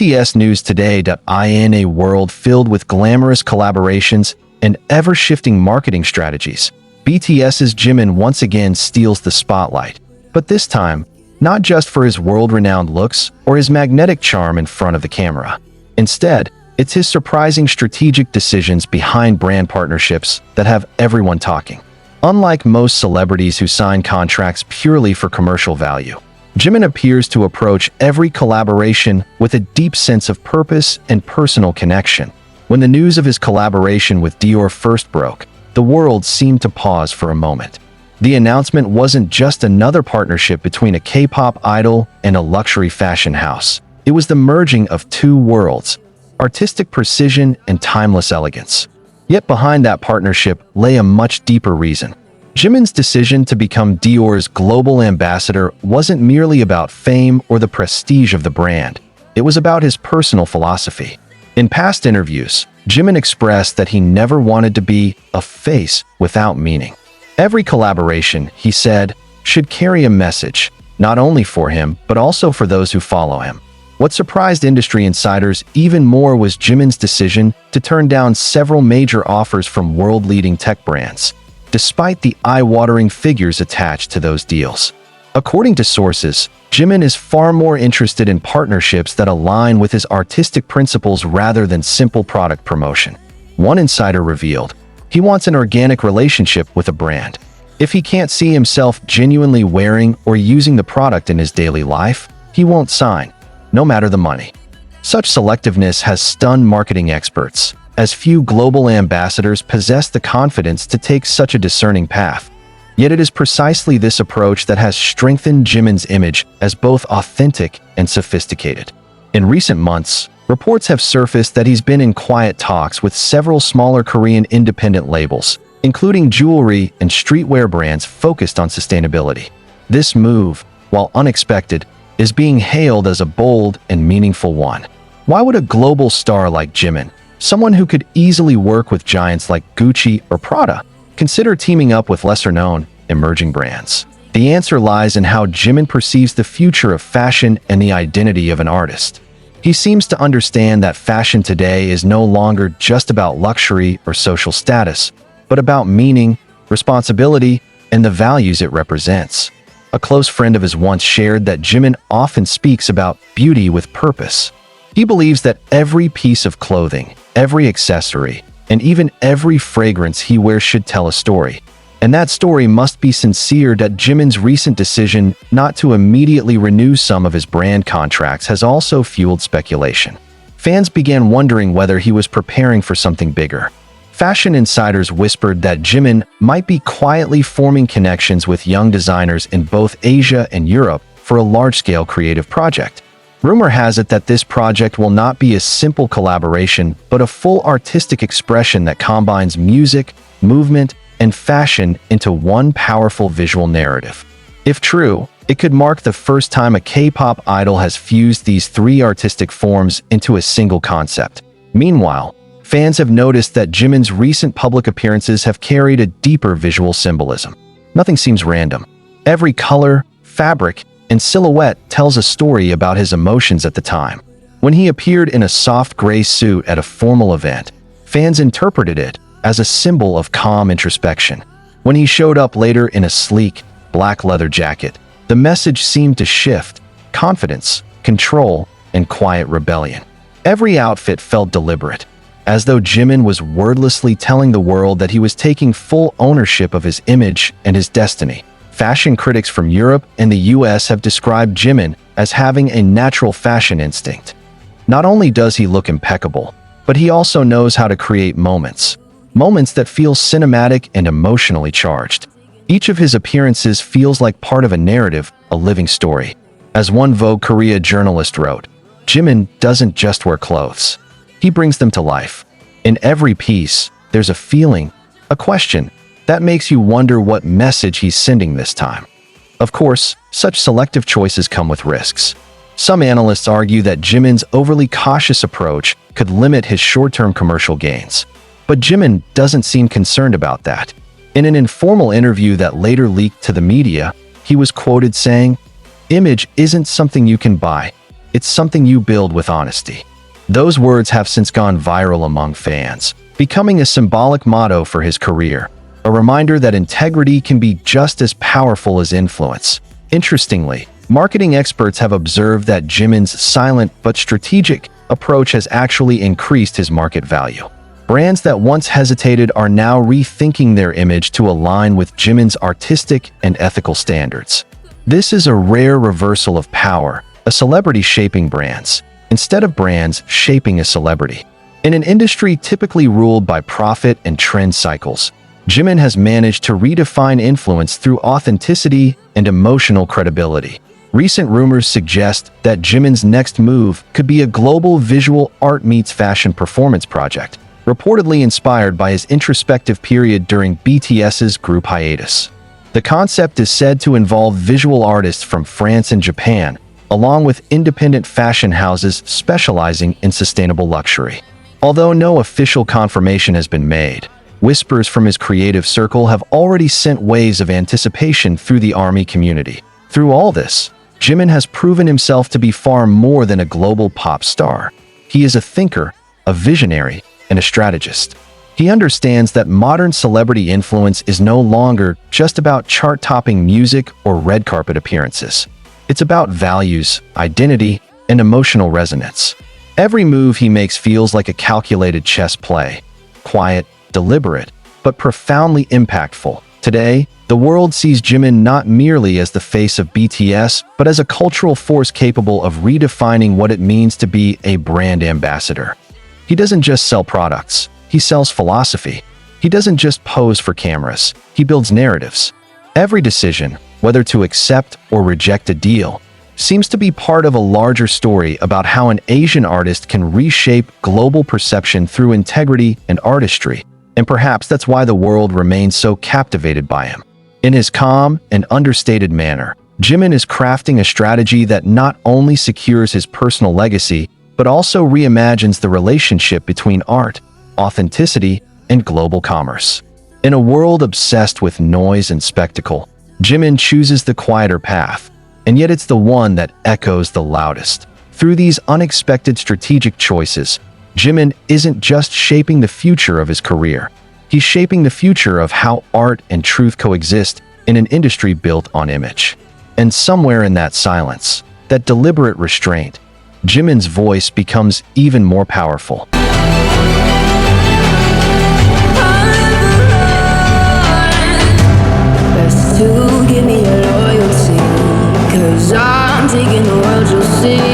BTS News Today.in. A world filled with glamorous collaborations and ever-shifting marketing strategies, BTS's Jimin once again steals the spotlight. But this time, not just for his world-renowned looks or his magnetic charm in front of the camera. Instead, it's his surprising strategic decisions behind brand partnerships that have everyone talking. Unlike most celebrities who sign contracts purely for commercial value, Jimin appears to approach every collaboration with a deep sense of purpose and personal connection. When the news of his collaboration with Dior first broke, the world seemed to pause for a moment. The announcement wasn't just another partnership between a K-pop idol and a luxury fashion house. It was the merging of two worlds, artistic precision and timeless elegance. Yet behind that partnership lay a much deeper reason. Jimin's decision to become Dior's global ambassador wasn't merely about fame or the prestige of the brand. It was about his personal philosophy. In past interviews, Jimin expressed that he never wanted to be a face without meaning. Every collaboration, he said, should carry a message, not only for him, but also for those who follow him. What surprised industry insiders even more was Jimin's decision to turn down several major offers from world-leading tech brands, despite the eye-watering figures attached to those deals. According to sources, Jimin is far more interested in partnerships that align with his artistic principles rather than simple product promotion. One insider revealed, he wants an organic relationship with a brand. If he can't see himself genuinely wearing or using the product in his daily life, he won't sign, no matter the money. Such selectiveness has stunned marketing experts, as few global ambassadors possess the confidence to take such a discerning path. Yet it is precisely this approach that has strengthened Jimin's image as both authentic and sophisticated. In recent months, reports have surfaced that he's been in quiet talks with several smaller Korean independent labels, including jewelry and streetwear brands focused on sustainability. This move, while unexpected, is being hailed as a bold and meaningful one. Why would a global star like Jimin, someone who could easily work with giants like Gucci or Prada, consider teaming up with lesser-known, emerging brands? The answer lies in how Jimin perceives the future of fashion and the identity of an artist. He seems to understand that fashion today is no longer just about luxury or social status, but about meaning, responsibility, and the values it represents. A close friend of his once shared that Jimin often speaks about beauty with purpose. He believes that every piece of clothing, every accessory, and even every fragrance he wears should tell a story. And that story must be sincere. That Jimin's recent decision not to immediately renew some of his brand contracts has also fueled speculation. Fans began wondering whether he was preparing for something bigger. Fashion insiders whispered that Jimin might be quietly forming connections with young designers in both Asia and Europe for a large-scale creative project. Rumor has it that this project will not be a simple collaboration, but a full artistic expression that combines music, movement, and fashion into one powerful visual narrative. If true, it could mark the first time a K-pop idol has fused these three artistic forms into a single concept. Meanwhile, fans have noticed that Jimin's recent public appearances have carried a deeper visual symbolism. Nothing seems random. Every color, fabric, and silhouette tells a story about his emotions at the time. When he appeared in a soft gray suit at a formal event, fans interpreted it as a symbol of calm introspection. When he showed up later in a sleek, black leather jacket, the message seemed to shift: confidence, control, and quiet rebellion. Every outfit felt deliberate, as though Jimin was wordlessly telling the world that he was taking full ownership of his image and his destiny. Fashion critics from Europe and the US have described Jimin as having a natural fashion instinct. Not only does he look impeccable, but he also knows how to create moments that feel cinematic and emotionally charged. Each of his appearances feels like part of a narrative, a living story. As one Vogue Korea journalist wrote, Jimin doesn't just wear clothes. He brings them to life. In every piece, there's a feeling, a question, that makes you wonder what message he's sending this time. Of course, such selective choices come with risks. Some analysts argue that Jimin's overly cautious approach could limit his short-term commercial gains. But Jimin doesn't seem concerned about that. In an informal interview that later leaked to the media, he was quoted saying, "Image isn't something you can buy. it's something you build with honesty. Those words have since gone viral among fans, becoming a symbolic motto for his career, a reminder that integrity can be just as powerful as influence. Interestingly, marketing experts have observed that Jimin's silent but strategic approach has actually increased his market value. Brands that once hesitated are now rethinking their image to align with Jimin's artistic and ethical standards. This is a rare reversal of power, a celebrity shaping brands, instead of brands shaping a celebrity. In an industry typically ruled by profit and trend cycles, Jimin has managed to redefine influence through authenticity and emotional credibility. Recent rumors suggest that Jimin's next move could be a global visual art meets fashion performance project, reportedly inspired by his introspective period during BTS's group hiatus. The concept is said to involve visual artists from France and Japan, along with independent fashion houses specializing in sustainable luxury. Although no official confirmation has been made, whispers from his creative circle have already sent waves of anticipation through the ARMY community. Through all this, Jimin has proven himself to be far more than a global pop star. He is a thinker, a visionary, and a strategist. He understands that modern celebrity influence is no longer just about chart-topping music or red carpet appearances. It's about values, identity, and emotional resonance. Every move he makes feels like a calculated chess play, quiet, deliberate, but profoundly impactful. Today, the world sees Jimin not merely as the face of BTS, but as a cultural force capable of redefining what it means to be a brand ambassador. He doesn't just sell products, he sells philosophy. He doesn't just pose for cameras, he builds narratives. Every decision, whether to accept or reject a deal, seems to be part of a larger story about how an Asian artist can reshape global perception through integrity and artistry, and perhaps that's why the world remains so captivated by him. In his calm and understated manner, Jimin is crafting a strategy that not only secures his personal legacy, but also reimagines the relationship between art, authenticity, and global commerce. In a world obsessed with noise and spectacle, Jimin chooses the quieter path, and yet it's the one that echoes the loudest. Through these unexpected strategic choices, Jimin isn't just shaping the future of his career. He's shaping the future of how art and truth coexist in an industry built on image. And somewhere in that silence, that deliberate restraint, Jimin's voice becomes even more powerful. Best to give me your loyalty, 'cause I'm taking the world, you'll see.